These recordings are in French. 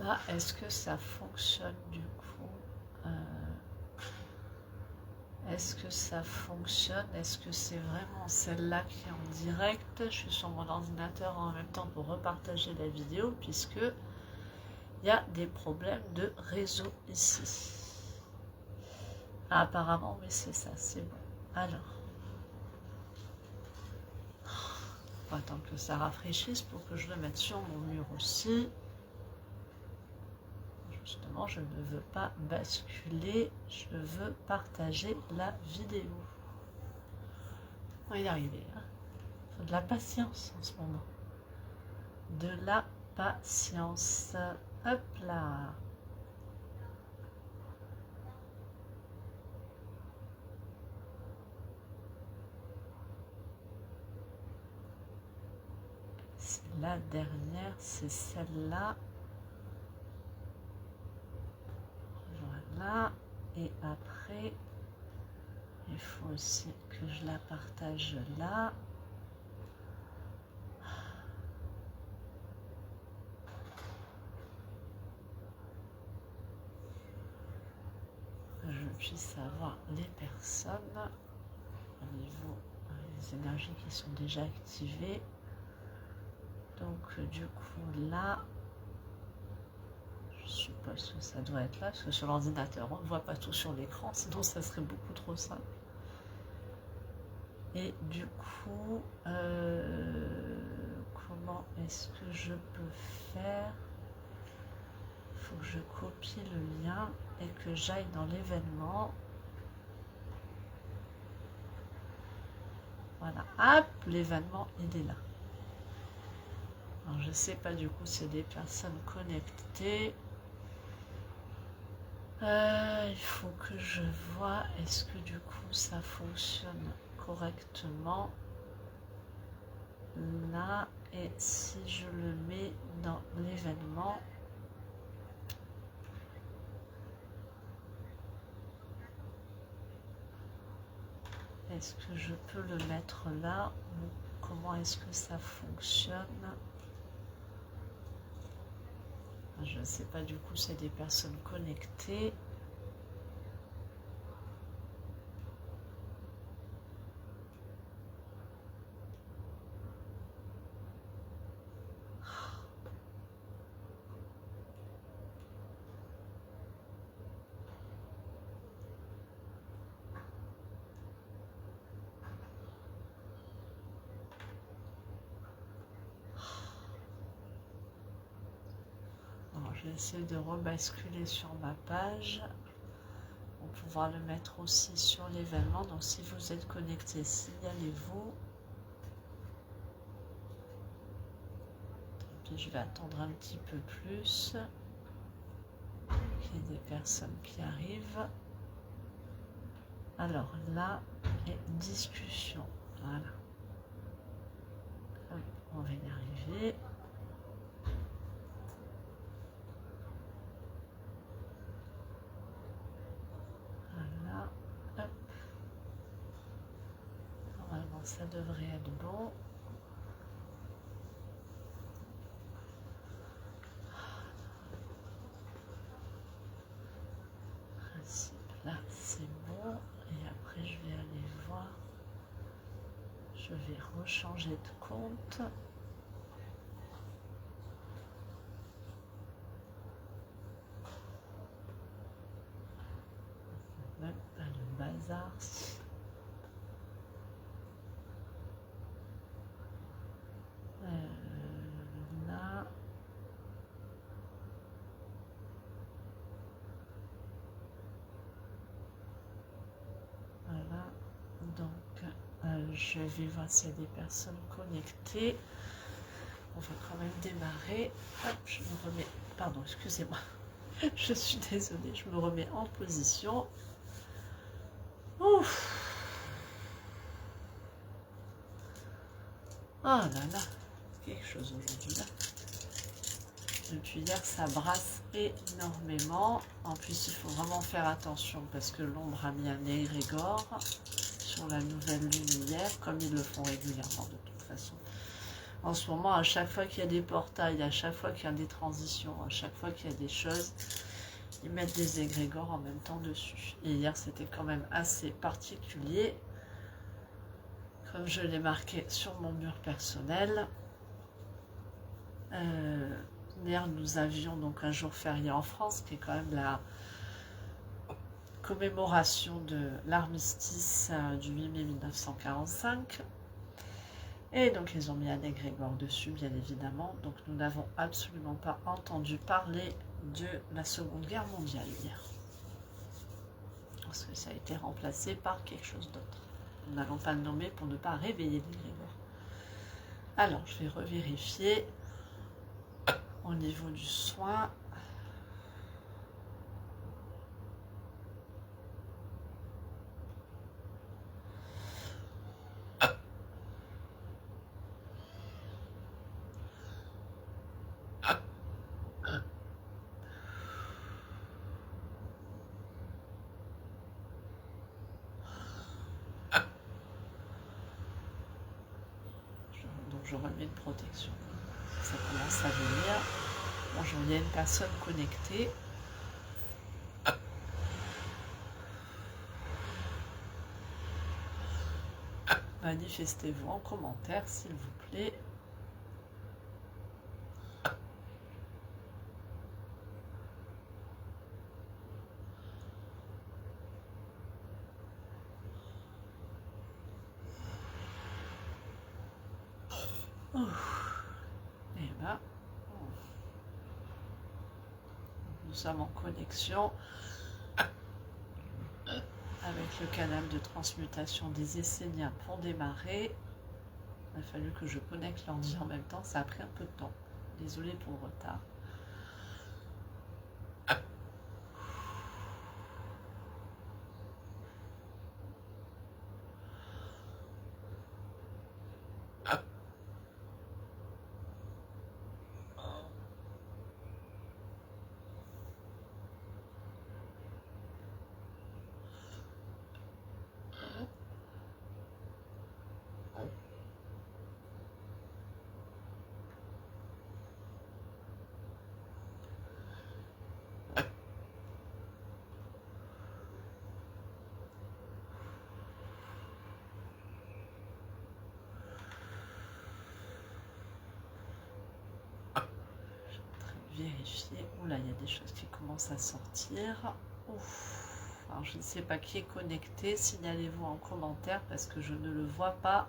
Là, est-ce que ça fonctionne du coup? Est-ce que ça fonctionne? Est-ce que c'est vraiment celle-là qui est en direct? Je suis sur mon ordinateur en même temps pour repartager la vidéo puisque il y a des problèmes de réseau ici. Ah, apparemment, oui, c'est ça, c'est bon. Alors, on va attendre que ça rafraîchisse pour que je le mette sur mon mur aussi. Justement, je ne veux pas basculer, je veux partager la vidéo. On va y arriver. Hein. Il faut de la patience en ce moment. De la patience. Hop là. C'est la dernière, c'est celle-là. Voilà. Et après, il faut aussi que je la partage là. Je puisse avoir les personnes au niveau des énergies qui sont déjà activées. Donc du coup là, je suppose que ça doit être là, parce que sur l'ordinateur on ne voit pas tout sur l'écran, sinon ça serait beaucoup trop simple. Et du coup, comment est-ce que je peux faire? Il faut que je copie le lien et que j'aille dans l'événement. Voilà, hop, l'événement il est là. Alors je ne sais pas du coup si des personnes connectées. Il faut que je vois, est-ce que du coup ça fonctionne correctement là, et si je le mets dans l'événement, est-ce que je peux le mettre là ou comment est-ce que ça fonctionne? Je ne sais pas du coup si c'est des personnes connectées. Je vais essayer de rebasculer sur ma page pour pouvoir le mettre aussi sur l'événement. Donc si vous êtes connecté, signalez-vous. Puis je vais attendre un petit peu plus qu'il y ait des personnes qui arrivent. Alors là, et discussion. Voilà. On va y arriver. Voilà. Hop. Normalement, ça devrait être bon. Là, c'est bon. Et après, je vais aller voir. Je vais rechanger de compte. Même pas le bazar. Là. Voilà. Donc, je vais voir s'il y a des personnes connectées. On va quand même démarrer. Hop, je me remets. Pardon, excusez-moi. Je suis désolée, je me remets en position. Ouf. Oh là là, quelque chose aujourd'hui là. Depuis hier, ça brasse énormément. En plus, il faut vraiment faire attention parce que l'ombre a mis un égrégore sur la nouvelle lune hier, comme ils le font régulièrement de toute façon. En ce moment, à chaque fois qu'il y a des portails, à chaque fois qu'il y a des transitions, à chaque fois qu'il y a des choses, ils mettent des égrégores en même temps dessus. Et hier, c'était quand même assez particulier. Comme je l'ai marqué sur mon mur personnel. Hier, nous avions donc un jour férié en France, qui est quand même la commémoration de l'armistice du 8 mai 1945. Et donc ils ont mis un égrégore dessus, bien évidemment. Donc nous n'avons absolument pas entendu parler de la Seconde Guerre mondiale hier. Parce que ça a été remplacé par quelque chose d'autre. Nous n'allons pas le nommer pour ne pas réveiller l'égrégore. Alors, je vais revérifier au niveau du soin. Donc je remets une protection. Ça commence à venir. Bonjour, il y a une personne connectée. Manifestez-vous en commentaire, s'il vous plaît. Et ben, nous sommes en connexion avec le canal de transmutation des Esséniens pour démarrer. Il a fallu que je connecte l'ordi en même temps, ça a pris un peu de temps. Désolée pour le retard. Vérifier. Oula, il y a des choses qui commencent à sortir. Ouf. Alors, je ne sais pas qui est connecté. Signalez-vous en commentaire parce que je ne le vois pas.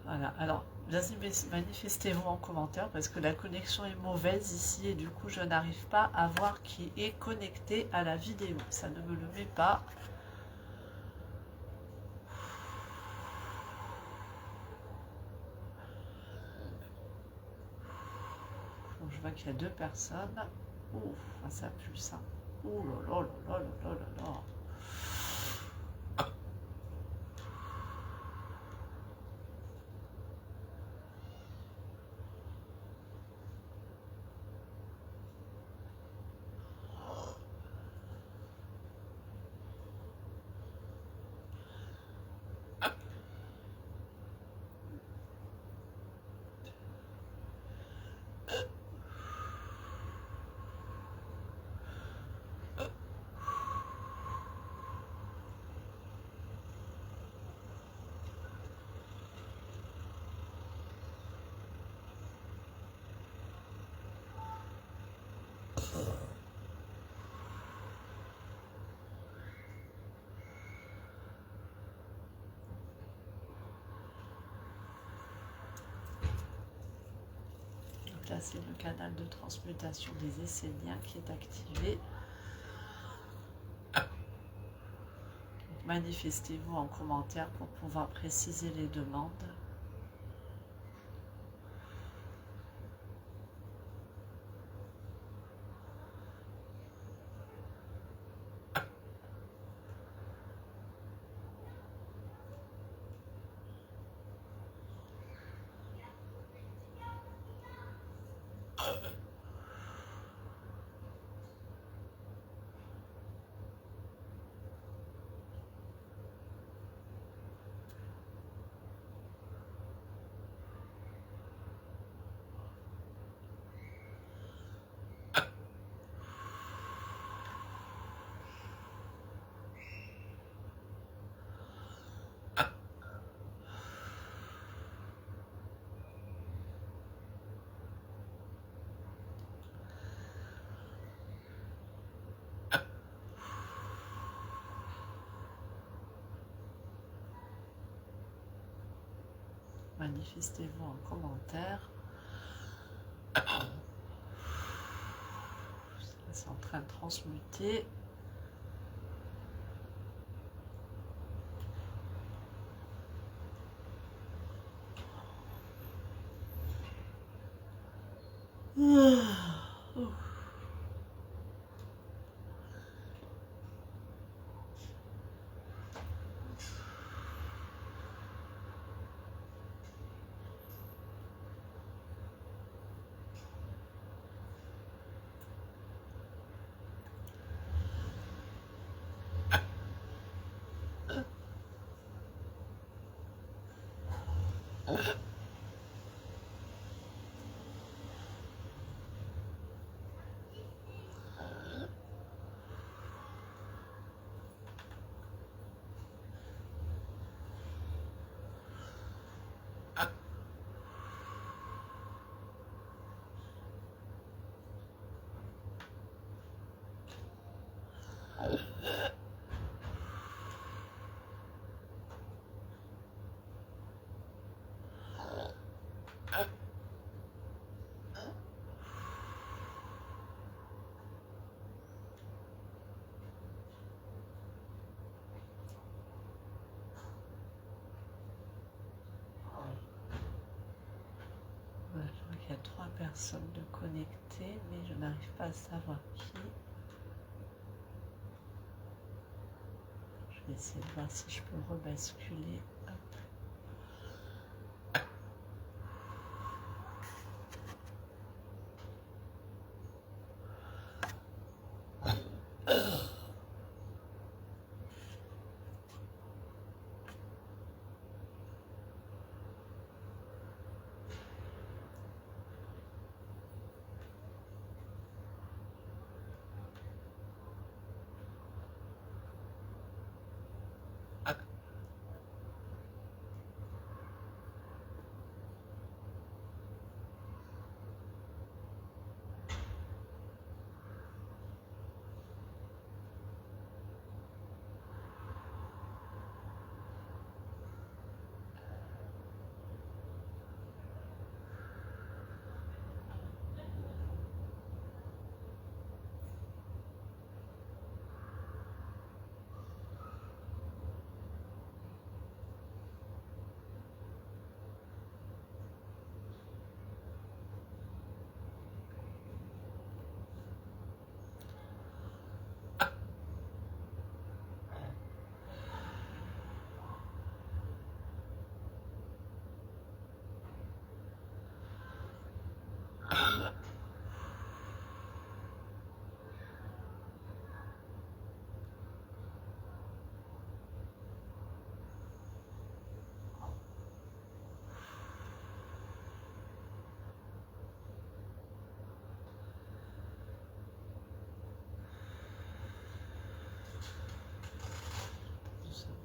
Voilà, alors manifestez-vous en commentaire parce que la connexion est mauvaise ici et du coup je n'arrive pas à voir qui est connecté à la vidéo. Ça ne me le met pas. Donc, je vois qu'il y a 2 personnes. Ouf, ça pue ça. Ouh là là là là là là là. déplacer le canal de transmutation des Esséniens qui est activé. Manifestez-vous en commentaire pour pouvoir préciser les demandes. Manifestez-vous en commentaire. C'est en train de transmuter. Il y a 3 personnes de connectées, mais je n'arrive pas à savoir qui. Je vais essayer de voir si je peux rebasculer. Hop.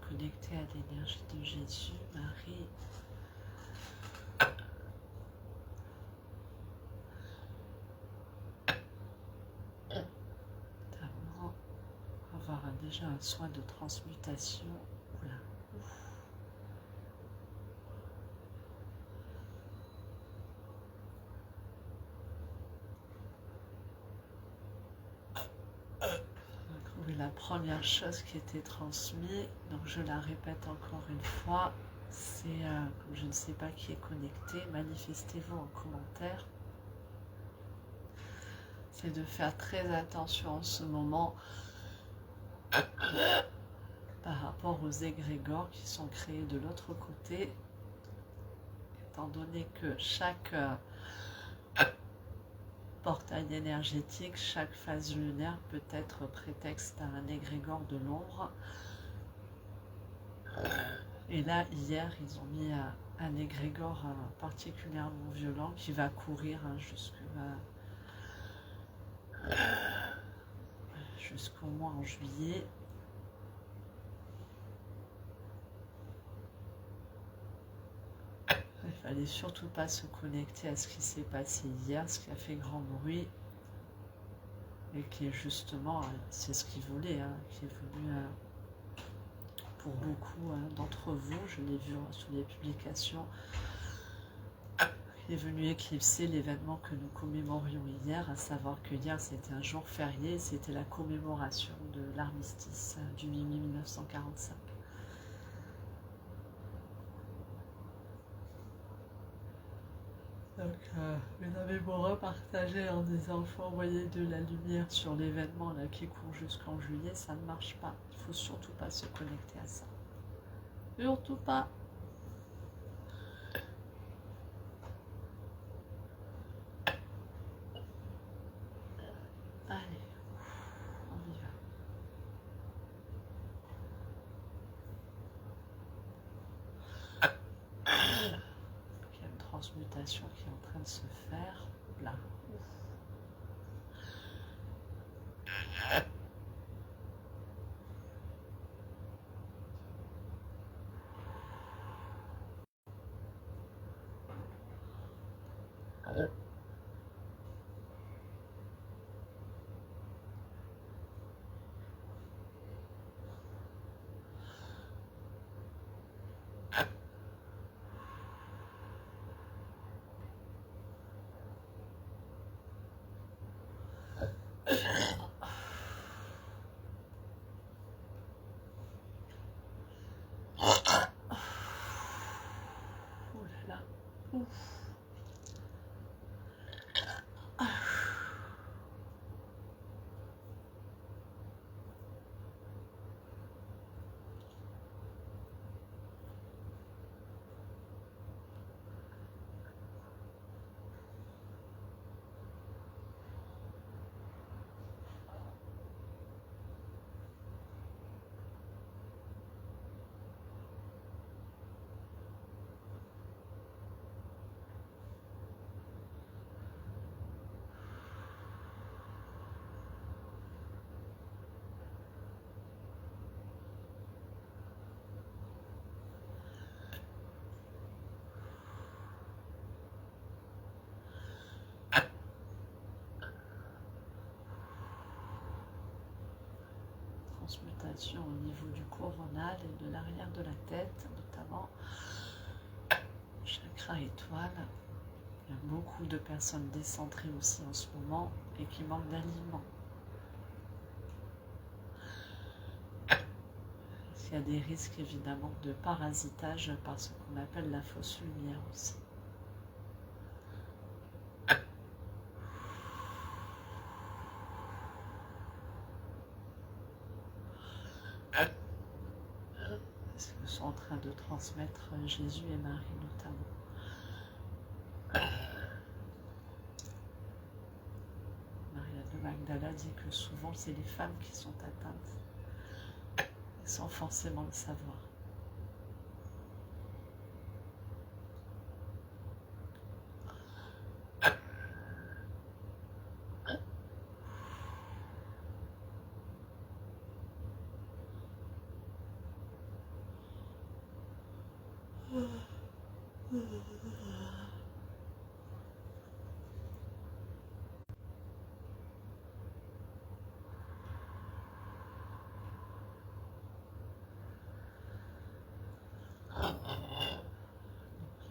Connecté à l'énergie de Jésus, Marie. Notamment, avoir déjà un soin de transmutation. Oula. la première chose qui était transmise, donc je la répète encore une fois, c'est, comme je ne sais pas qui est connecté, manifestez-vous en commentaire. C'est de faire très attention en ce moment par rapport aux égrégores qui sont créés de l'autre côté, étant donné que chaque portail énergétique, chaque phase lunaire peut être prétexte à un égrégore de l'ombre. Et là, hier, ils ont mis un égrégore particulièrement violent qui va courir jusqu'au mois en juillet. Il fallait surtout pas se connecter à ce qui s'est passé hier, ce qui a fait grand bruit, et qui est justement, c'est ce qu'ils voulaient, qui est venu pour beaucoup d'entre vous, je l'ai vu sur les publications, qui est venu éclipser l'événement que nous commémorions hier, à savoir que hier c'était un jour férié, c'était la commémoration de l'armistice du 8 mai 1945. Donc, vous avez beau repartager en disant qu'il faut envoyer de la lumière sur l'événement là qui court jusqu'en juillet, ça ne marche pas. Il faut surtout pas se connecter à ça. Surtout pas. Allez, on y va. Il y a une transmutation qui est en train de se faire. Là. Oh là là. Ouf. Transmutation au niveau du coronal et de l'arrière de la tête, notamment chakra étoile. Il y a beaucoup de personnes décentrées aussi en ce moment et qui manquent d'aliments. Il y a des risques évidemment de parasitage par ce qu'on appelle la fausse lumière aussi. Ce que sont en train de transmettre Jésus et Marie notamment. Maria de Magdala dit que souvent c'est les femmes qui sont atteintes, sans forcément le savoir.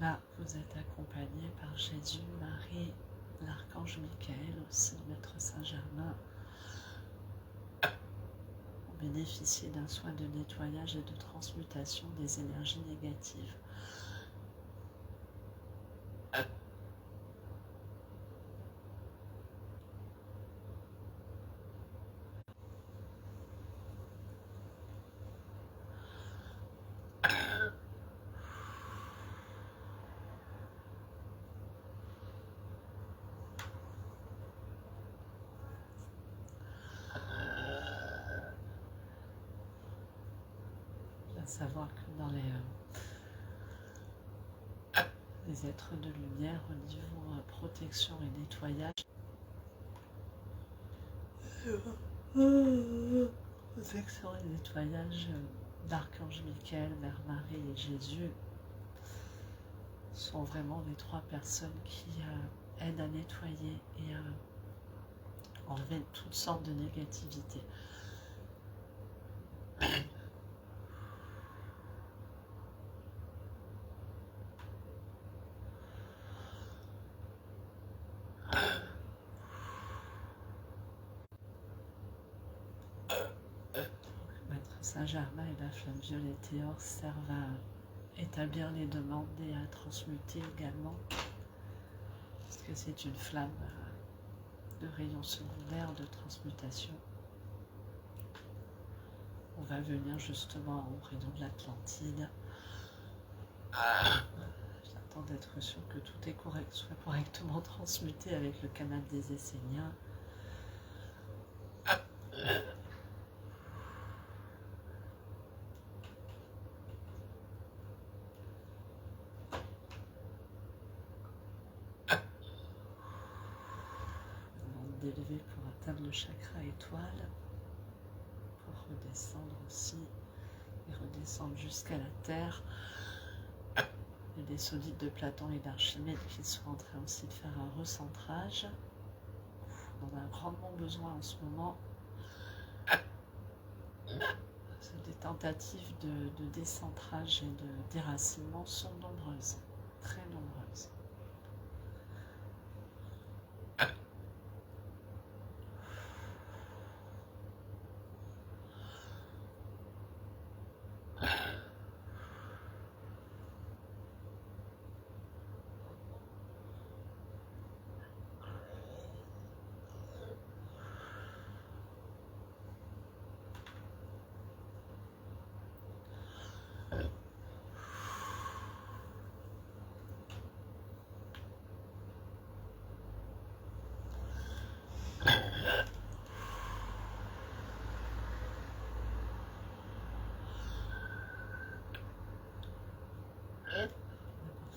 Là, vous êtes accompagné par Jésus, Marie, l'archange Michael aussi, Maître Saint-Germain. bénéficier d'un soin de nettoyage et de transmutation des énergies négatives. À savoir que dans les êtres de lumière, au niveau protection et nettoyage, protection et nettoyage d'Archange Michael, Mère Marie et Jésus sont vraiment les trois personnes qui aident à nettoyer et à enlever toutes sortes de négativité. Maître Saint-Germain et la flamme violette et or servent à établir les demandes et à transmuter également, parce que c'est une flamme de rayon secondaire de transmutation. On va venir justement au rayon de l'Atlantide. J'attends d'être sûr que tout est correct, soit correctement transmuté avec le canal des Esséniens. D'élever pour atteindre le chakra étoile, pour redescendre aussi, et redescendre jusqu'à la Terre. Et les solides de Platon et d'Archimède qui sont en train aussi de faire un recentrage. On en a grandement besoin en ce moment. Des tentatives de décentrage et de déracinement sont nombreuses, très nombreuses.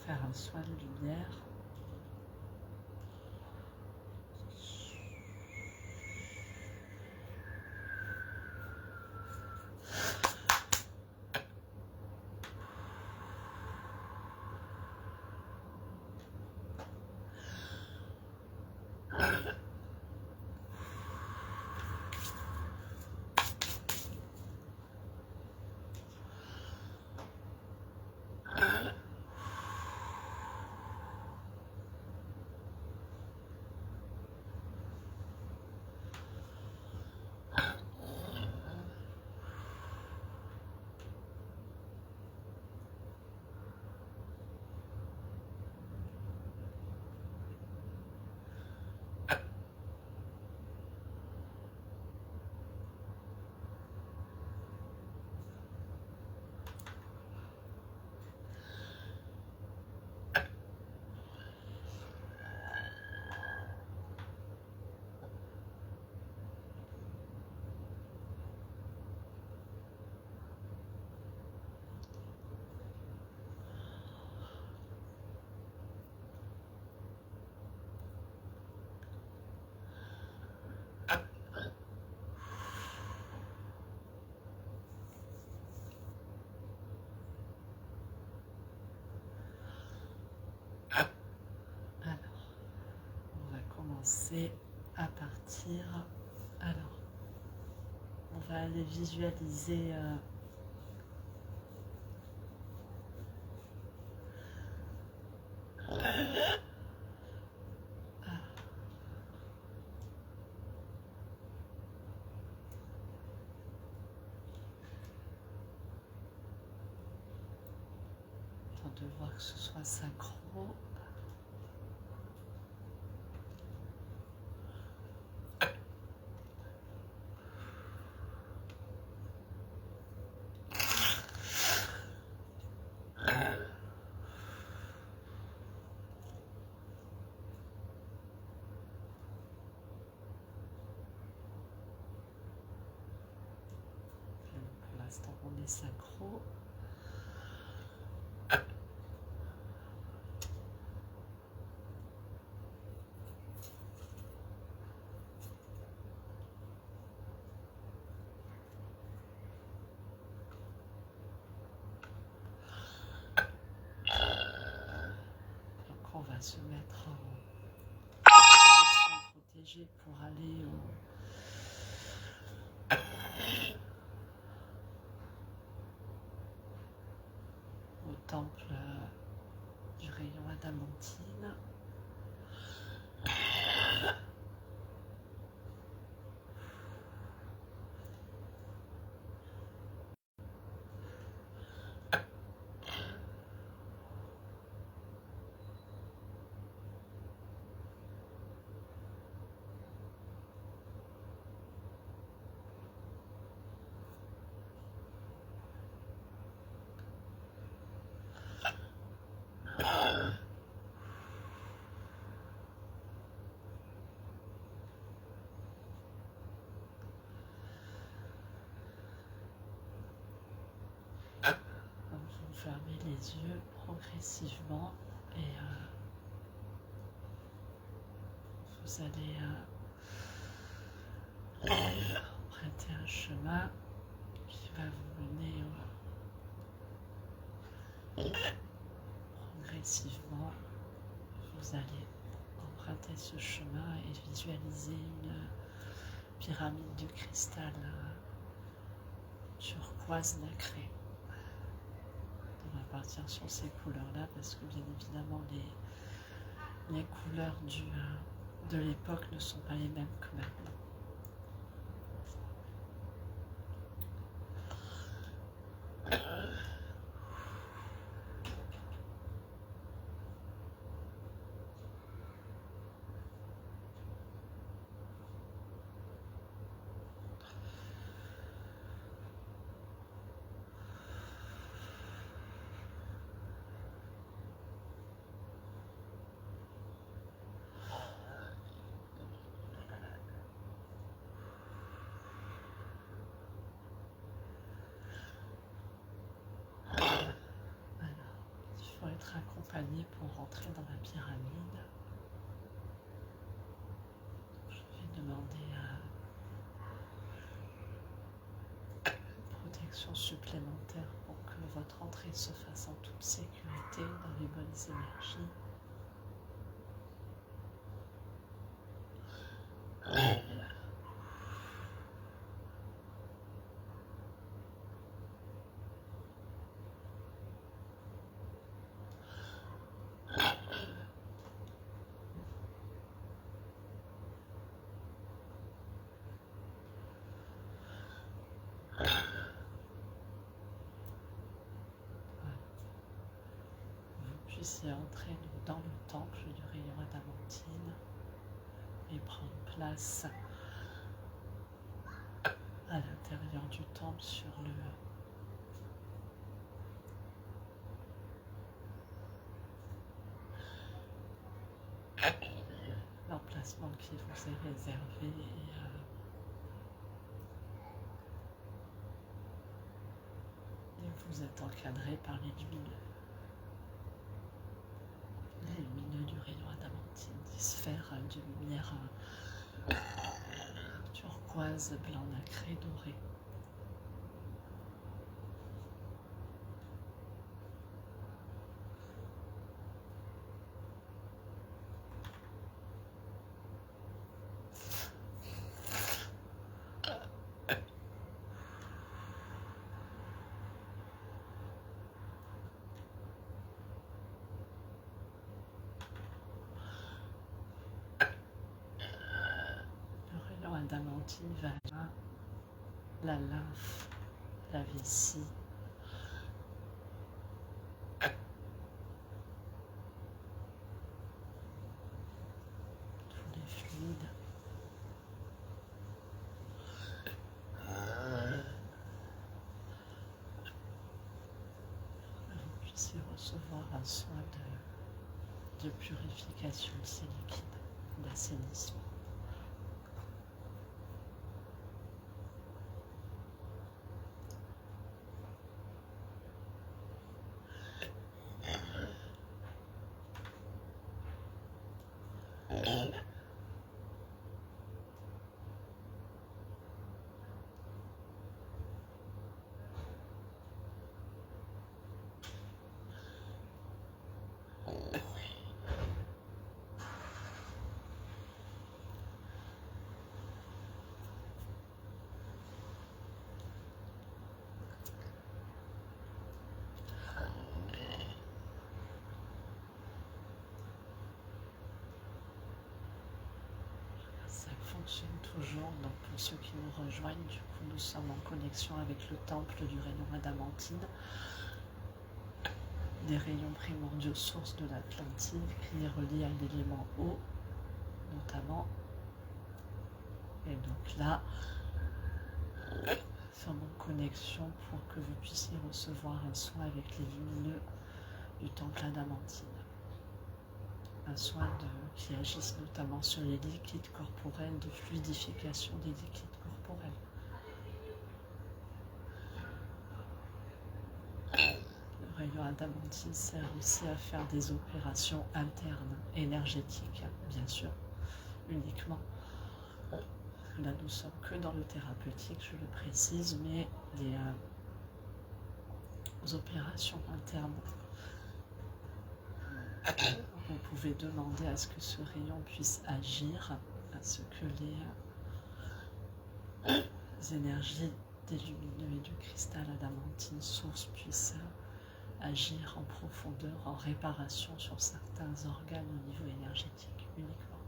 Faire un soin de lumière. C'est à partir. Alors, on va aller visualiser de voir que ce soit synchro. Pour l'instant, on est synchro. On va se mettre en position protégée pour aller au temple du rayon adamantine. Vous fermez les yeux progressivement et vous allez emprunter un chemin qui va vous mener progressivement. Vous allez emprunter ce chemin et visualiser une pyramide de cristal turquoise nacré. On va partir sur ces couleurs-là parce que bien évidemment les couleurs de l'époque ne sont pas les mêmes que maintenant. Être accompagné pour rentrer dans la pyramide. Je vais demander une protection supplémentaire pour que votre entrée se fasse en toute sécurité dans les bonnes énergies. Puissiez entrer dans le temple du rayon adamantine et prendre place à l'intérieur du temple sur l'emplacement qui vous est réservé et vous êtes encadré par les lumineux du rayon adamantine, des sphères de lumière turquoise, blanc nacré, doré. Adamantine va la lymphe, la vessie, puissiez recevoir un soin de purification de ces liquides, d'assainissement. Ça fonctionne toujours, donc pour ceux qui nous rejoignent, du coup nous sommes en connexion avec le temple du rayon adamantine, des rayons primordiaux sources de l'Atlantide qui est relié à l'élément eau notamment. Et donc là, nous sommes en connexion pour que vous puissiez recevoir un soin avec les lumineux du temple adamantine. Un soin qui agisse notamment sur les liquides corporels, de fluidification des liquides corporels. Le rayon adamantine sert aussi à faire des opérations internes, énergétiques, bien sûr, uniquement. Là, nous sommes que dans le thérapeutique, je le précise, mais les opérations internes, vous pouvez demander à ce que ce rayon puisse agir, à ce que les énergies des lumineux et du cristal adamantine source puissent agir en profondeur, en réparation sur certains organes au niveau énergétique uniquement.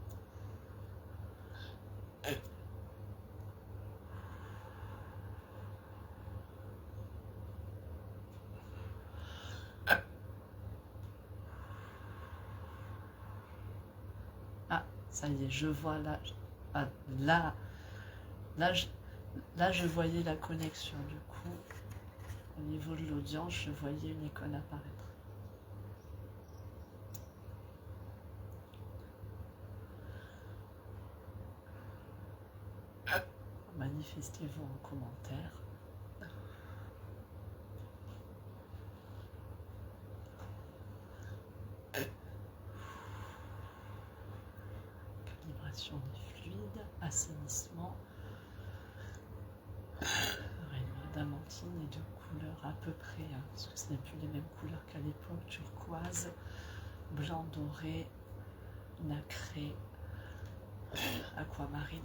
Ah, ça y est, je vois là. Ah, là, je voyais la connexion. Du coup, au niveau de l'audience, je voyais une icône apparaître. Manifestez-vous en commentaire. Calibration des fluides, assainissement. Rayon adamantine et de couleurs à peu près, parce que ce n'est plus les mêmes couleurs qu'à l'époque, turquoise, blanc doré, nacré, aquamarine.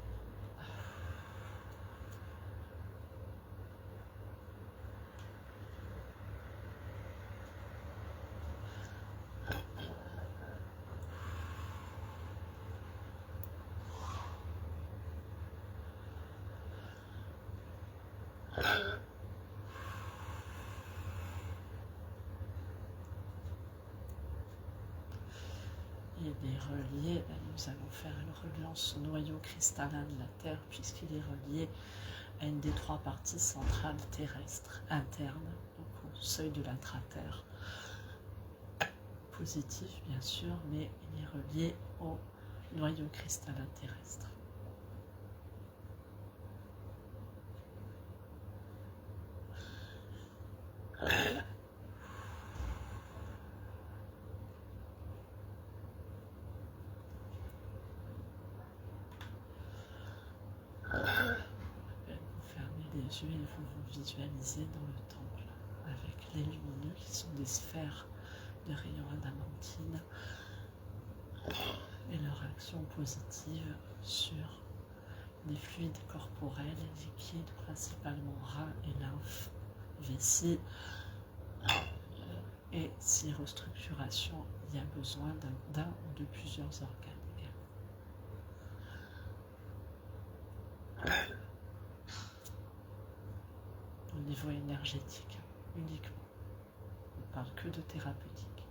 Il est relié, là nous allons faire une relance au noyau cristallin de la Terre puisqu'il est relié à une des trois parties centrales terrestres, internes, donc au seuil de l'intra-terre. Positif bien sûr, mais il est relié au noyau cristallin terrestre. Vous fermez les yeux et vous vous visualisez dans le temple avec les lumineux qui sont des sphères de rayons adamantine et leur action positive sur les fluides corporels et liquides, principalement reins et lymphe, vessie, et si restructuration il y a besoin d'un ou de plusieurs organes. Au niveau énergétique uniquement, on ne parle que de thérapeutique.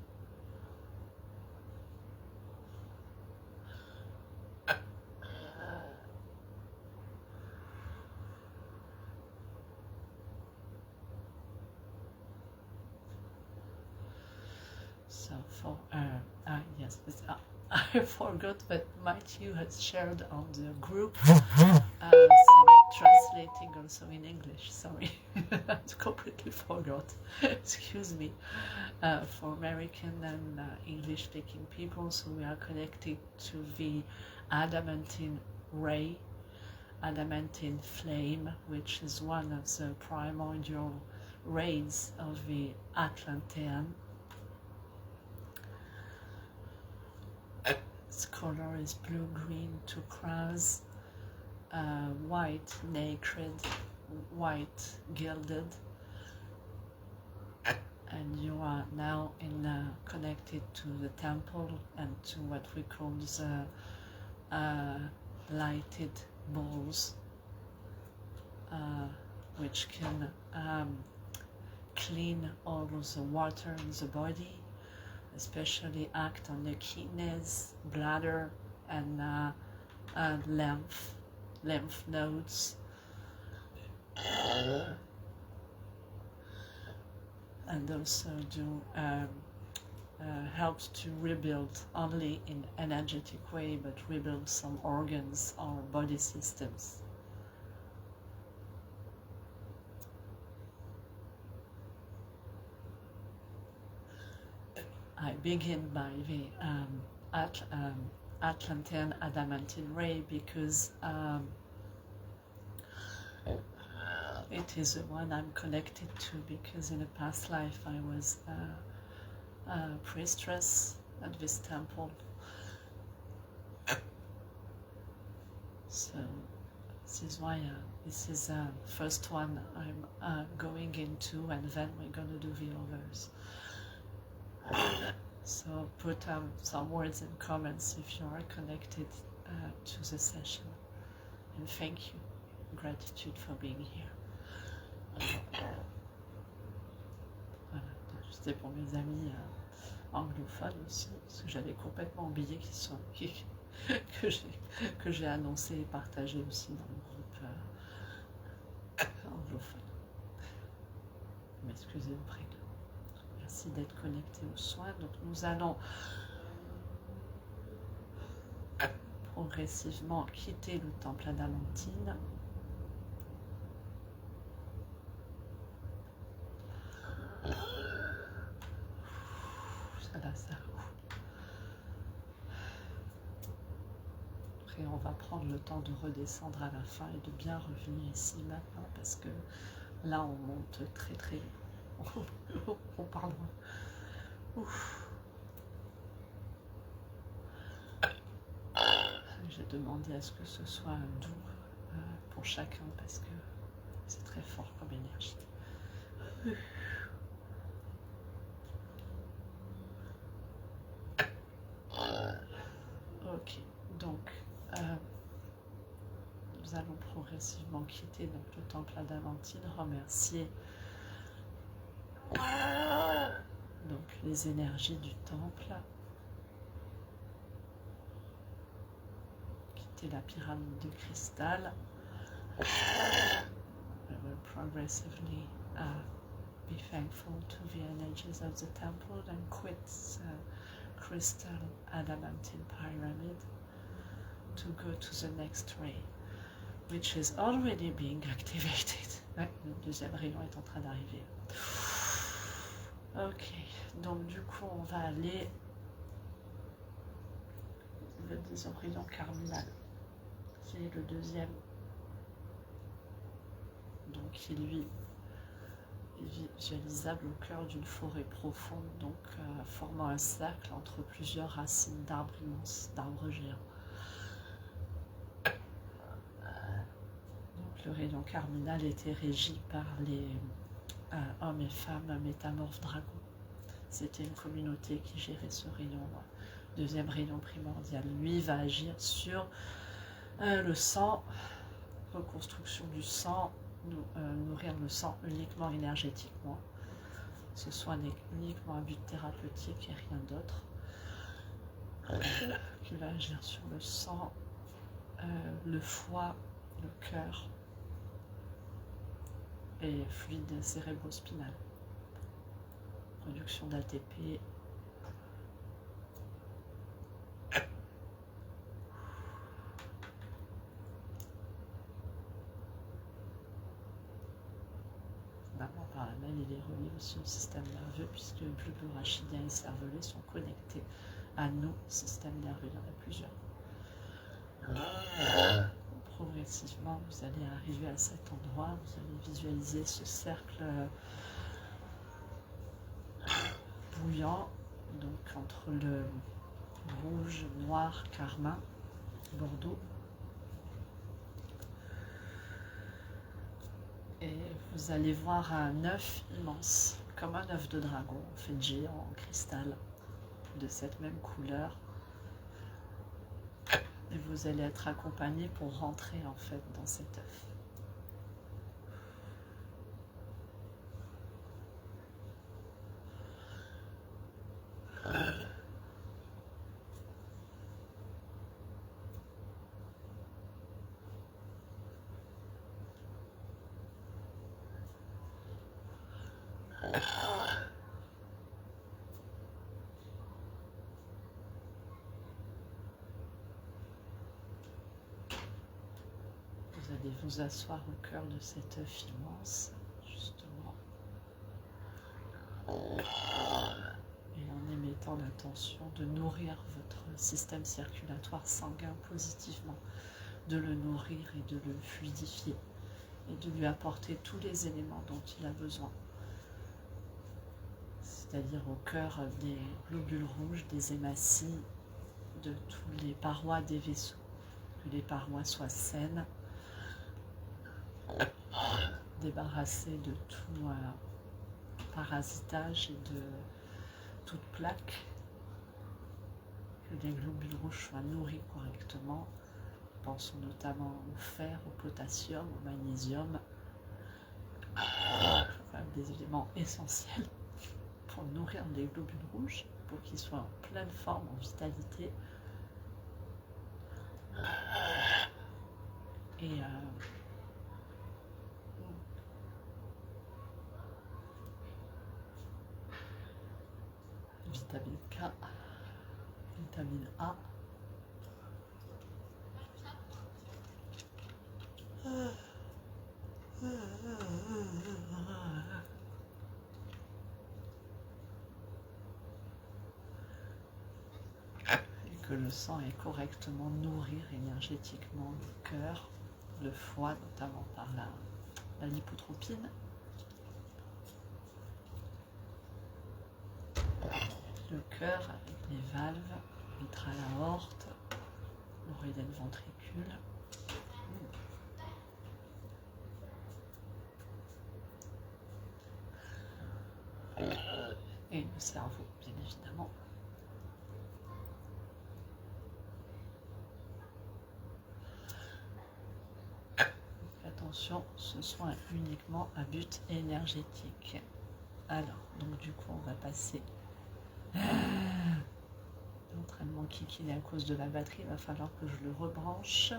for yes, I forgot that Matthew has shared on the group some translating also in English. Sorry, I completely forgot. Excuse me. For American and English-speaking people, so we are connected to the adamantine ray, adamantine flame, which is one of the primordial rays of the Atlantean. Its color is blue-green, 2 crowns, white naked, white gilded, and you are now connected to the temple and to what we call the lighted balls, which can clean all of the water in the body, especially act on the kidneys, bladder, and lymph nodes, and also do helps to rebuild only in energetic way, but rebuild some organs or body systems. I begin by the Atlantean adamantine ray because it is the one I'm connected to, because in a past life I was a priestess at this temple. So this is why this is the first one I'm going into, and then we're gonna do the others. So put some words and comments if you are connected to the session. And thank you. Gratitude for being here. Voilà, c'était pour mes amis anglophones aussi, parce que j'avais complètement oublié que j'ai annoncé et partagé aussi dans le groupe anglophone. M'excusez auprès de Merci d'être connecté aux soins. Donc nous allons progressivement quitter le temple adamantine. Ça. Après on va prendre le temps de redescendre à la fin et de bien revenir ici maintenant, parce que là on monte très très on parle loin. Ouf. J'ai demandé à ce que ce soit doux pour chacun, parce que c'est très fort comme énergie. Ok, donc nous allons progressivement quitter donc, le temple adamantine, remercier donc les énergies du temple, quitter la pyramide de cristal. We will progressively be thankful to the energies of the temple and quit the crystal adamantine pyramid to go to the next ray, which is already being activated. Ouais, le deuxième rayon est en train d'arriver. Ok, donc du coup on va aller le deuxième rayon cardinal, qui est le deuxième, donc qui lui est visualisable au cœur d'une forêt profonde, donc formant un cercle entre plusieurs racines d'arbres immenses, d'arbres géants. Donc le rayon cardinal était régi par les hommes et femmes métamorphes dragons. C'était une communauté qui gérait ce rayon, deuxième rayon primordial. Lui va agir sur le sang, reconstruction du sang, nourrir le sang uniquement énergétiquement. Ce soin n'est uniquement un but thérapeutique et rien d'autre. Qui va agir sur le sang, le foie, le cœur et fluide cérébrospinal. Production d'ATP, normalement par la main, il est relié aussi au système nerveux, puisque le globe rachidien et cervelet sont connectés à nos systèmes nerveux. Il y en a plusieurs. Progressivement, vous allez arriver à cet endroit, vous allez visualiser ce cercle bouillant, donc entre le rouge, noir, carmin, bordeaux. Et vous allez voir un œuf immense, comme un œuf de dragon, en fait géant, en cristal, de cette même couleur. Et vous allez être accompagné pour rentrer en fait dans cet œuf. Vous allez vous asseoir au cœur de cet œuf immense, justement. Et en émettant l'intention de nourrir votre système circulatoire sanguin positivement, de le nourrir et de le fluidifier, et de lui apporter tous les éléments dont il a besoin. C'est-à-dire au cœur des globules rouges, des hématies, de toutes les parois des vaisseaux. Que les parois soient saines, débarrassées de tout parasitage et de toute plaque, que les globules rouges soient nourris correctement. Pensons notamment au fer, au potassium, au magnésium, enfin, des éléments essentiels pour nourrir les globules rouges, pour qu'ils soient en pleine forme, en vitalité. Et vitamine K, vitamine A. Et que le sang est correctement nourrir énergétiquement le cœur, le foie, notamment par la lipotropine. Le cœur avec les valves, mitral aorte, l'oreillette ventricule. Et le cerveau, bien évidemment. Attention, ce soin uniquement à but énergétique. Alors, donc du coup, on va passer. L'entraînement qui est à cause de la batterie, il va falloir que je le rebranche.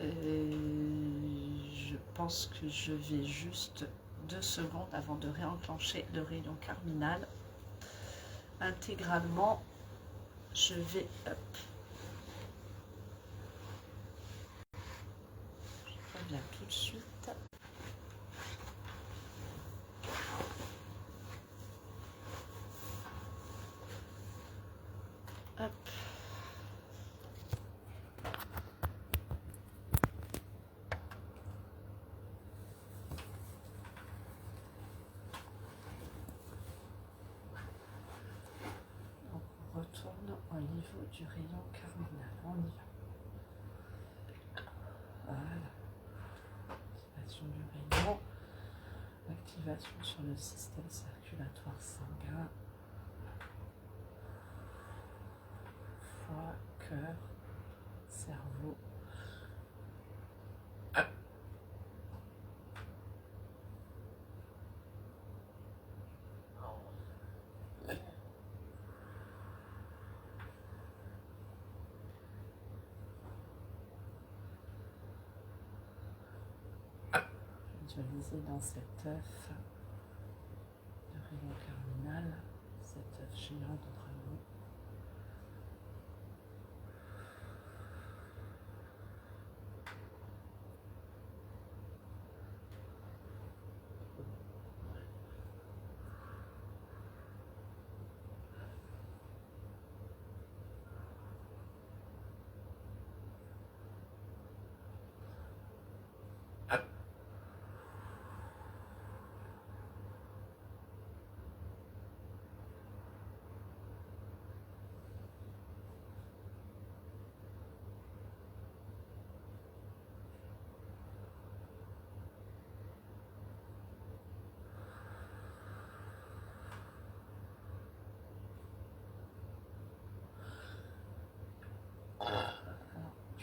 Je pense que je vais juste 2 secondes avant de réenclencher le rayon carminal. Intégralement, je vais je reviens tout de suite. Hop. Donc on retourne au niveau du rayon carminal. On y va. Voilà. Activation du rayon. Activation sur le système circulatoire sanguin. Foie, cœur, cerveau. Visualisez dans cet œuf de rayon carminal, cet œuf géant de dragon.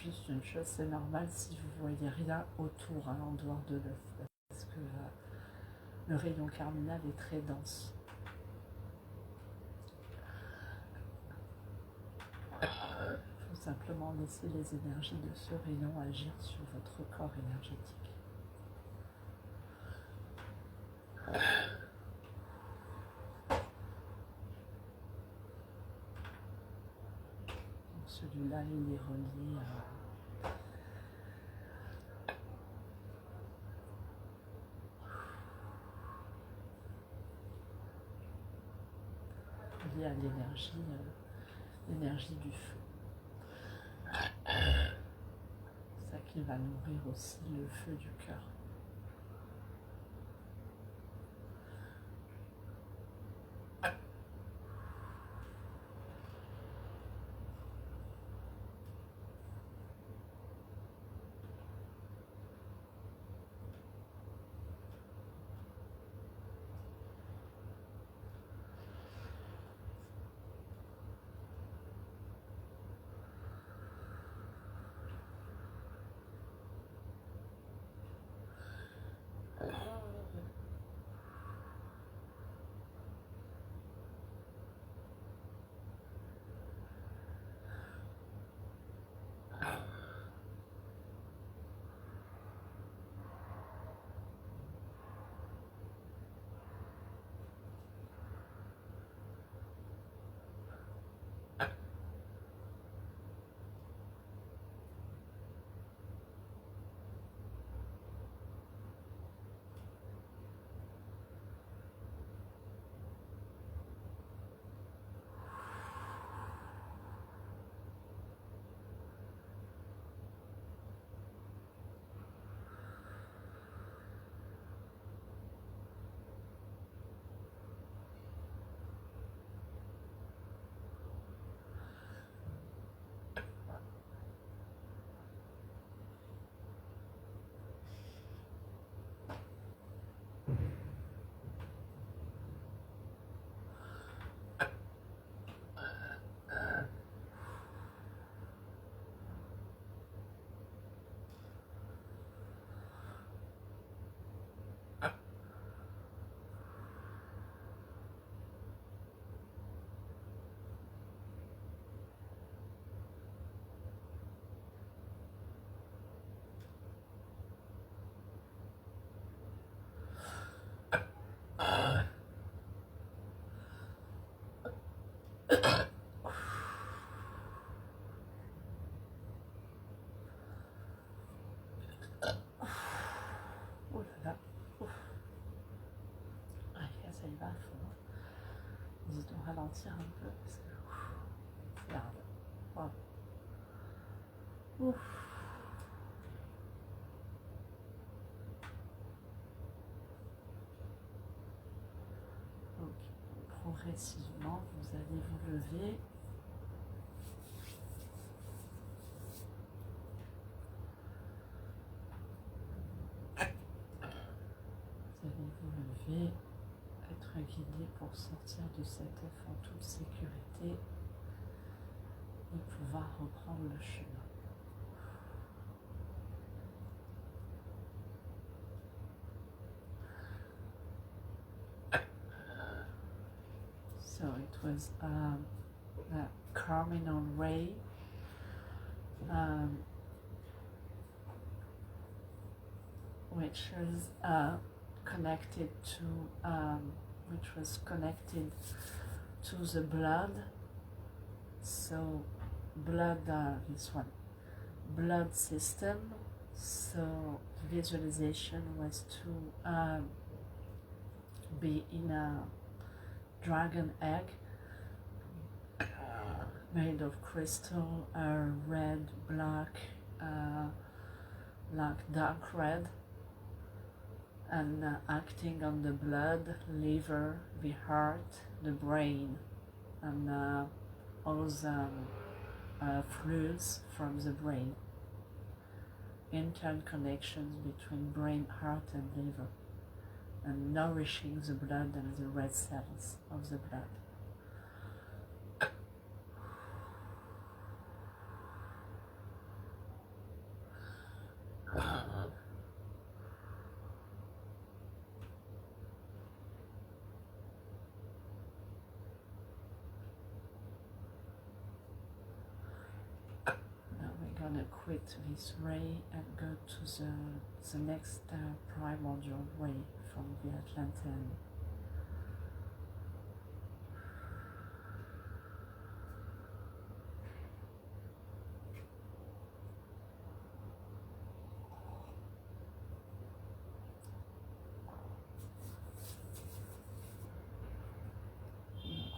juste une chose, c'est normal si vous voyez rien autour, hein, en dehors de l'œuf, parce que le rayon carminal est très dense. Il faut simplement laisser les énergies de ce rayon agir sur votre corps énergétique. Celui-là, il est relié à l'énergie du feu. C'est ça qui va nourrir aussi le feu du cœur. Oh là là, ah, ça y va à fond. N'hésitons à ralentir un peu parce que c'est hard. Wow. Ouf. Donc, progressivement, vous allez vous lever. Vous allez vous lever, être guidé pour sortir de cet œuf en toute sécurité et pouvoir reprendre le chemin. So it was a Carminal ray, which is connected to, which was connected to the blood. So blood, this one, blood system. So visualization was to be in a dragon egg made of crystal, red, black, like dark red, and acting on the blood, liver, the heart, the brain, and all the fluids from the brain, interconnections between brain, heart, and liver, and nourishing the blood and the red cells of the blood. quit this ray and go to the next primordial way from the Atlantean.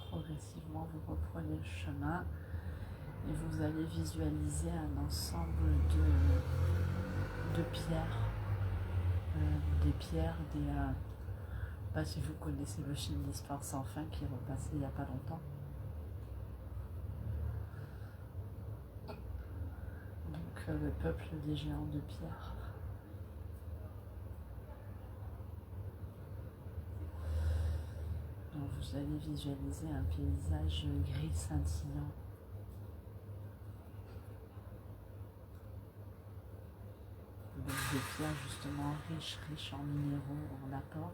Progressivement, vous reprenez le chemin et vous allez visualiser un ensemble de pierres. Des pierres, pas si vous connaissez le film L'Histoire sans fin qui est repassé il n'y a pas longtemps. Donc le peuple des géants de pierre. Donc vous allez visualiser un paysage gris scintillant. Donc des pierres justement riches en minéraux, en apports.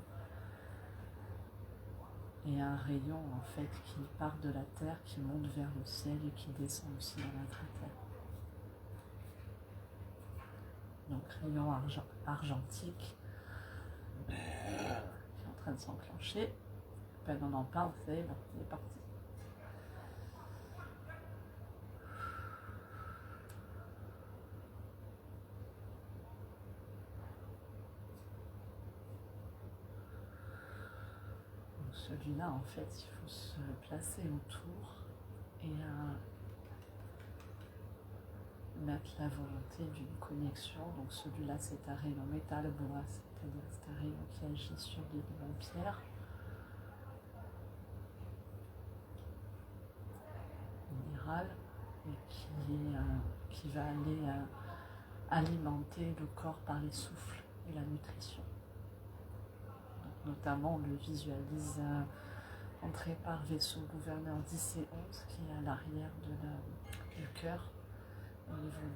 Et un rayon en fait qui part de la terre, qui monte vers le ciel et qui descend aussi dans notre terre. Donc rayon argentique qui est en train de s'enclencher. Ben, on en parle, c'est bon, il est parti. Celui-là, en fait, il faut se placer autour et mettre la volonté d'une connexion. Donc celui-là, c'est un rayon métal bois, c'est-à-dire c'est un rayon qui agit sur l'élément pierre. Minéral, et qui va aller alimenter le corps par les souffles et la nutrition. Notamment, on le visualise entré par vaisseau gouverneur 10 et 11 qui est à l'arrière du cœur, au niveau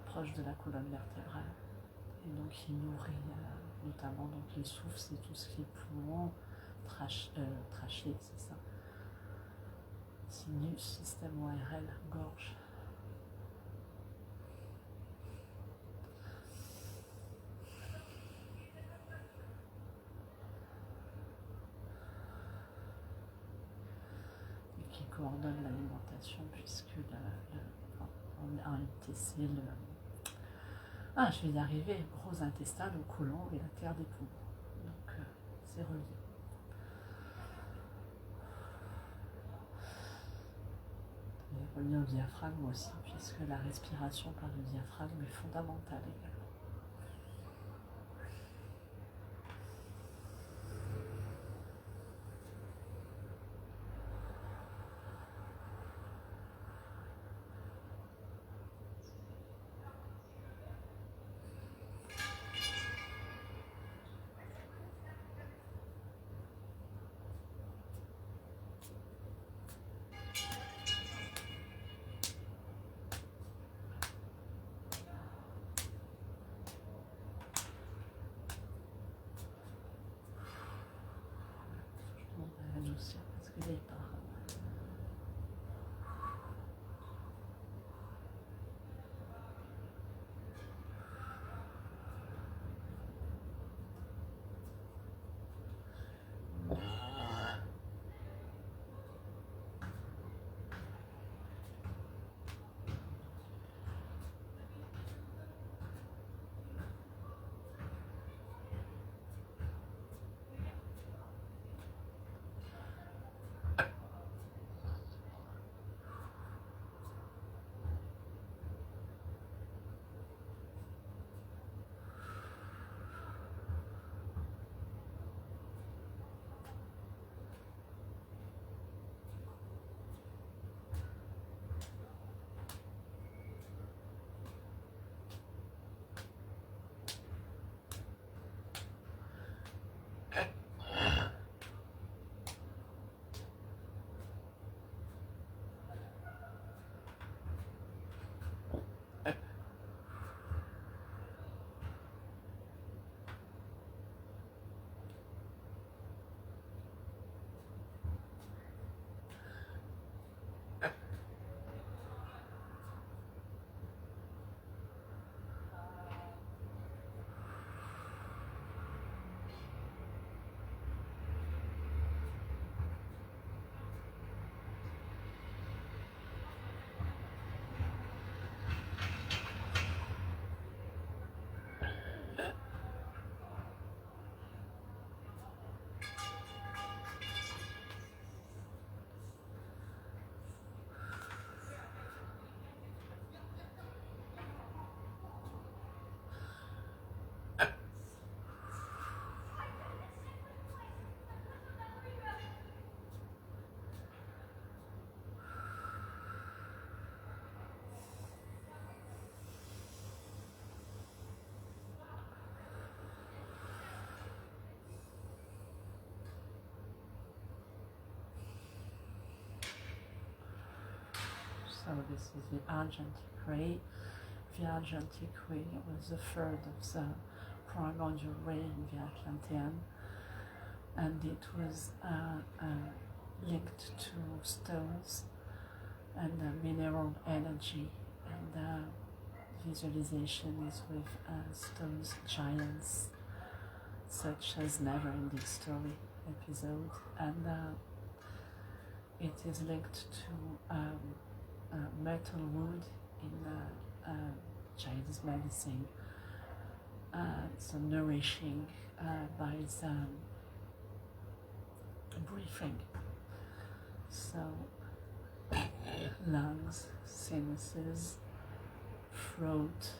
proche de la colonne vertébrale. Et donc il nourrit notamment donc les souffles, c'est tout ce qui est poumon, trachée, c'est ça. Sinus, système ORL, gorge. Qui coordonne l'alimentation puisque en MTC, je vais y arriver, gros intestin, le côlon et la terre des poumons. Donc c'est relié. Et relié au diaphragme aussi, puisque la respiration par le diaphragme est fondamentale également. Adoucir parce que j'ai peur. So this is the Argentic ray. The Argentic ray was a third of the primordial ray in the Atlantean, and it was linked to stones and mineral energy, and visualization is with stones giants, such as Never Ending Story episode, and it is linked to metal wood in Chinese medicine, so nourishing by the breathing. So lungs, sinuses, throat,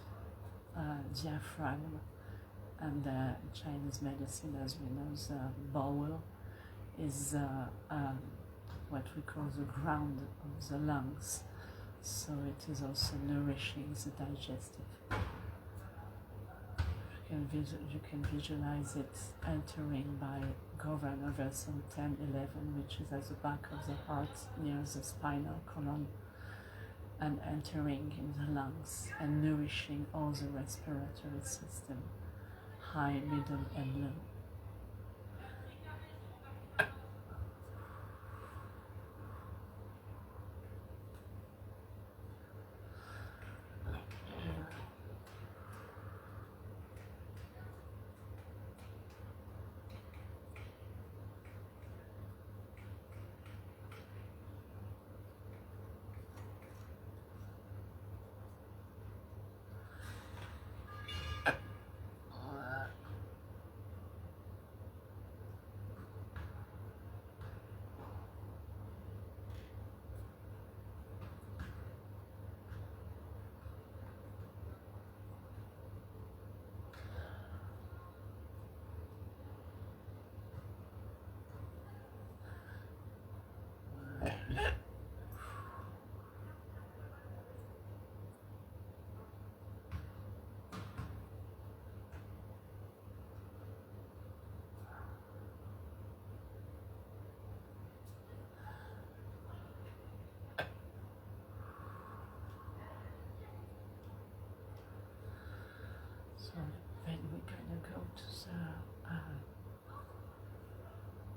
diaphragm, and Chinese medicine, as we know, the bowel is what we call the ground of the lungs, so it is also nourishing the digestive. You can visualize it entering by Governor Vessel 1011, which is at the back of the heart near the spinal column, and entering in the lungs and nourishing all the respiratory system, high, middle, and low. So then we're gonna go to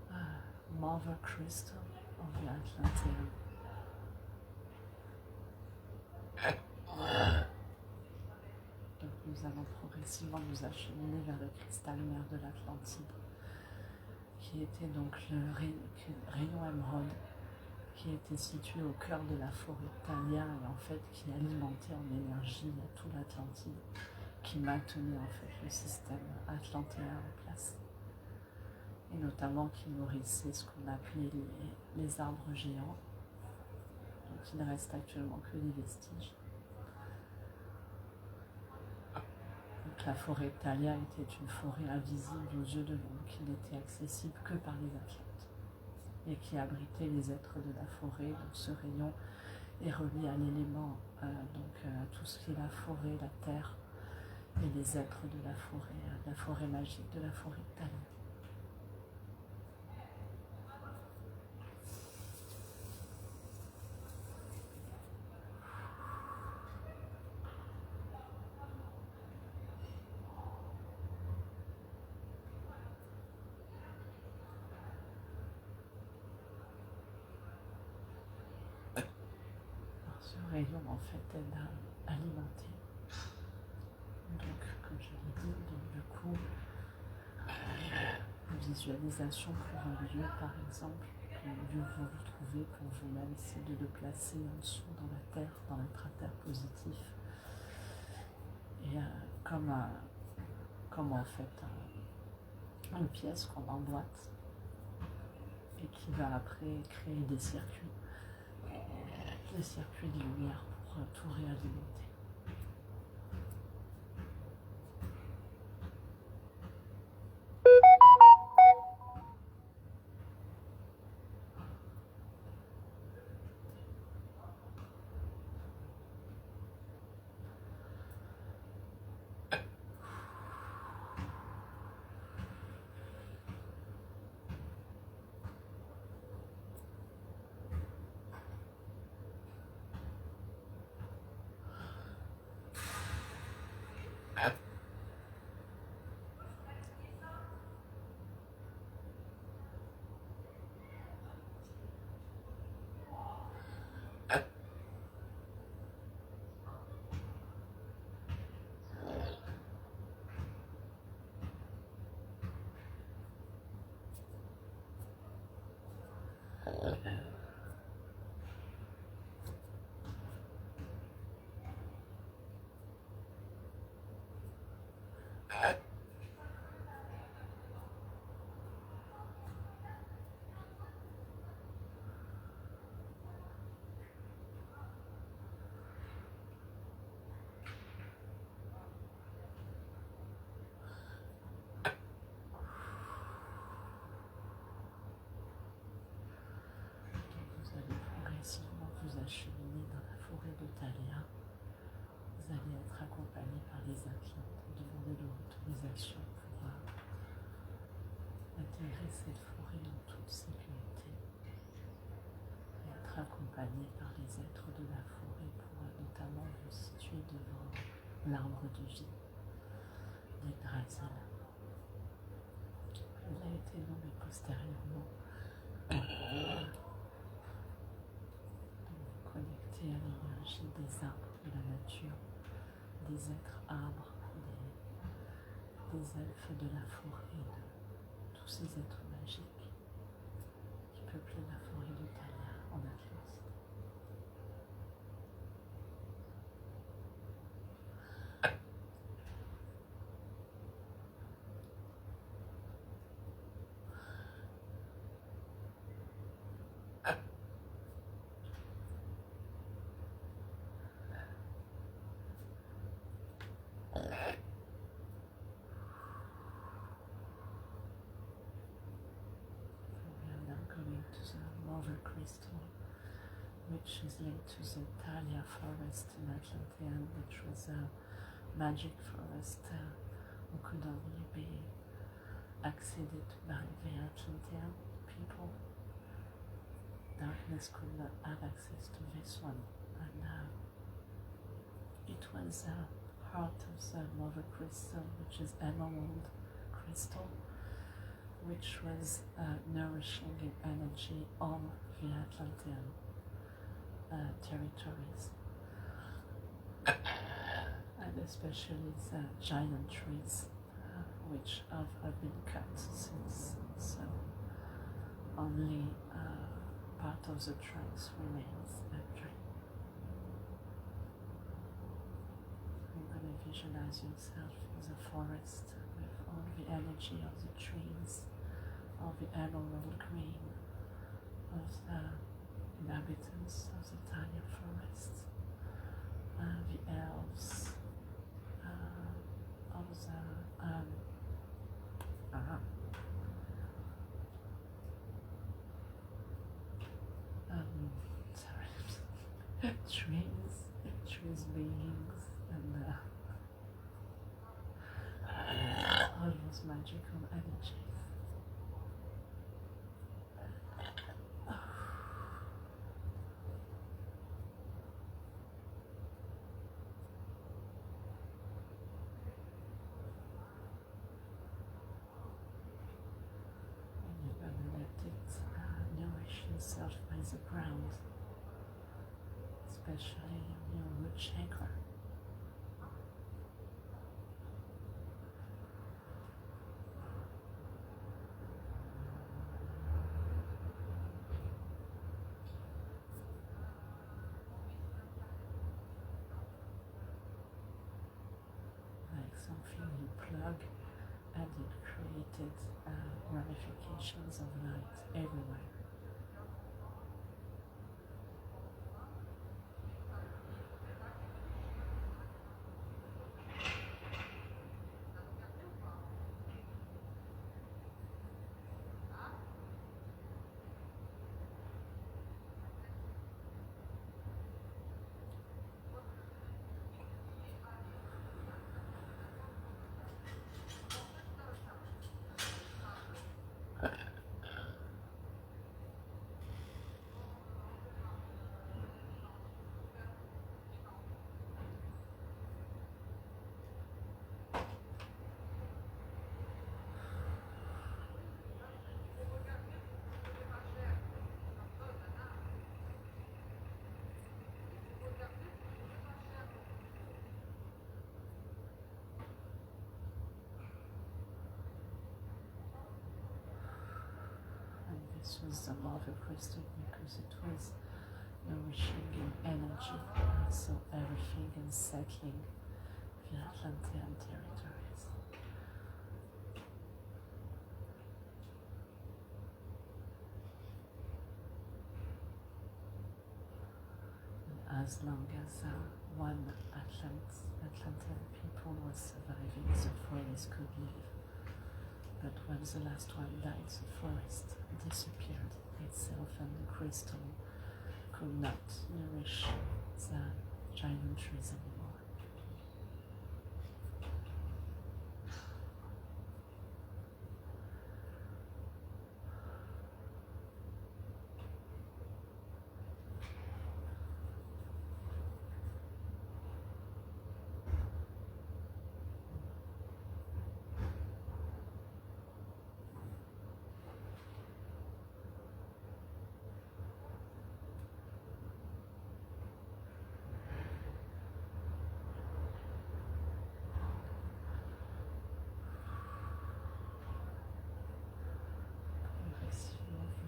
the mother crystal of the Atlantean. Donc nous allons progressivement nous acheminer vers le cristal mère de l'Atlantide, qui était donc le rayon émeraude, qui était situé au cœur de la forêt Thalia et en fait qui alimentait en énergie tout l'Atlantide, qui maintenait en fait le système atlantéen en place, et notamment qui nourrissait ce qu'on appelait les arbres géants, donc il ne reste actuellement que des vestiges. Donc la forêt Thalia était une forêt invisible aux yeux de l'homme, qui n'était accessible que par les Atlantes, et qui abritait les êtres de la forêt. Donc ce rayon est relié à l'élément, à tout ce qui est la forêt, la terre, et les êtres de la forêt magique, de la forêt Thalia. Ce rayon en fait aide à alimenter. Donc comme je l'ai dit, donc du coup, visualisation pour un lieu par exemple, un lieu où vous vous trouvez pour vous-même, c'est de le placer en dessous dans la terre, dans l'intraterre positif, et comme en fait une pièce qu'on emboîte et qui va après créer des circuits de lumière pour tout réalimenter. allez progressivement vous acheminer dans la forêt de Thalia. Vous allez être accompagné par les athlètes. Demandez leur autorisation pour intégrer cette forêt en toute sécurité et être accompagné par les êtres de la forêt pour notamment vous situer devant l'arbre de vie, l'Yggdrasil. Il a été nommé postérieurement de vous connecter à l'énergie des arbres de la nature, des êtres arbres, des elfes de la forêt, de tous ces êtres magiques qui peuplent la forêt de Thalia en Atlantide. Mother Crystal, which is linked to the Thalia forest in Atlantean, which was a magic forest who could only be acceded by the Atlantean people. Darkness could not have access to this one, and it was heart of the Mother Crystal, which is emerald crystal, which was nourishing in energy on the Atlantean territories, and especially the giant trees, which have been cut since, so only part of the trunks remains actually. You're going to visualize yourself in the forest with all the energy of the trees, of the emerald green of the inhabitants of the Thalia forest, the elves, of the trees beings, and all those magical energies. Yourself by the ground, especially your root chakra. Like something you plug, and it created ramifications of light everywhere. This was the love requested because it was nourishing in energy. I saw everything encircling the Atlantean territories. And as long as one Atlantean people was surviving, the forest could live. But when the last one died, the forest disappeared itself and the crystal could not nourish the giant trees anymore.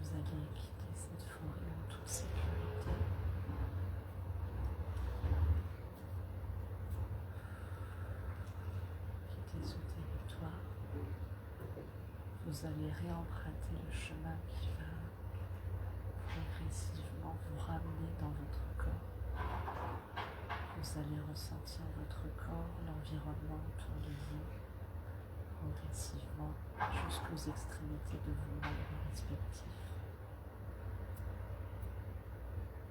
Quitter cette forêt en toute sécurité. Quitter ce territoire. Vous allez réemprunter le chemin qui va progressivement vous ramener dans votre corps. Vous allez ressentir votre corps, l'environnement autour de vous, progressivement jusqu'aux extrémités de vos membres respectifs.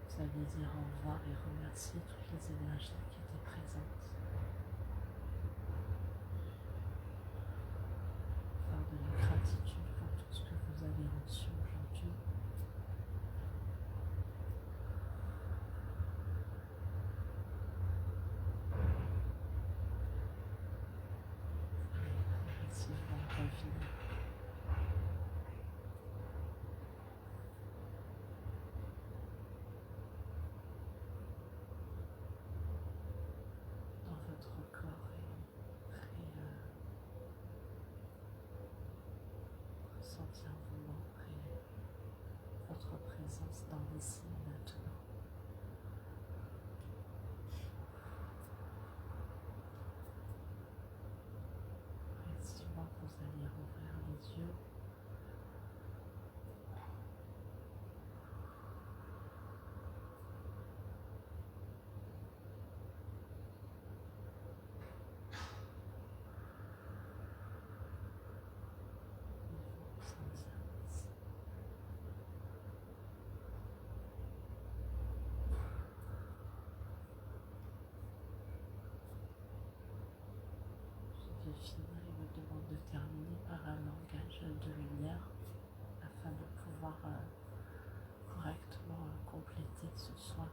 Vous allez dire au revoir et remercier toutes les énergies qui étaient présentes. Faire de la gratitude pour tout ce que vous avez reçu aujourd'hui. Et progressivement revenir. Sentir vos membres et votre présence dans l'ici et maintenant. Progressivement, vous allez rouvrir les yeux. Finir, il me demande de terminer par un langage de lumière afin de pouvoir correctement compléter ce soin.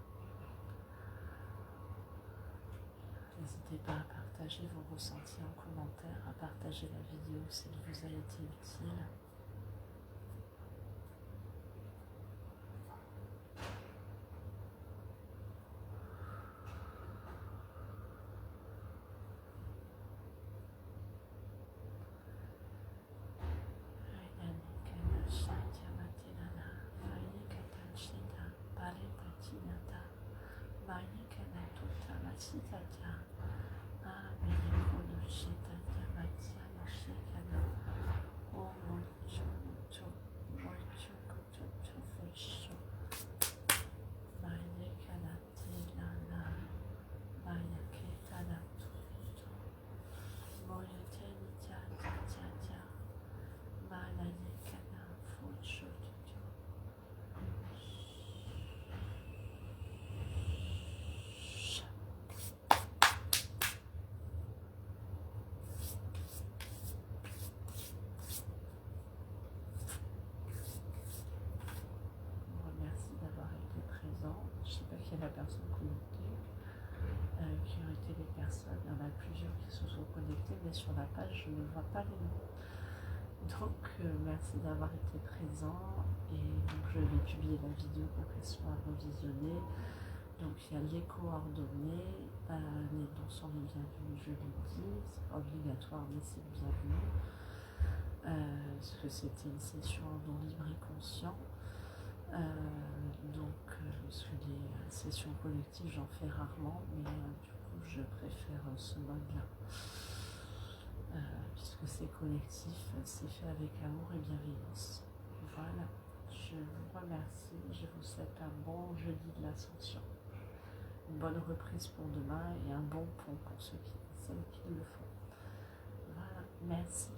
N'hésitez pas à partager vos ressentis en commentaire, à partager la vidéo si elle vous a été utile. La personne connectée, qui ont été les personnes, il y en a plusieurs qui se sont connectées, mais sur la page je ne vois pas les noms. Donc merci d'avoir été présent et donc je vais publier la vidéo pour qu'elle soit revisionnée. Donc il y a les coordonnées, les dons sont les bienvenus, je l'ai dit, c'est pas obligatoire mais c'est bienvenu. parce que c'était une session non libre et conscient. Parce que les sessions collectives, j'en fais rarement, mais du coup, je préfère ce mode-là. Puisque c'est collectif, c'est fait avec amour et bienveillance. Voilà, je vous remercie, je vous souhaite un bon jeudi de l'Ascension, une bonne reprise pour demain et un bon pont pour celles qui le font. Voilà, merci.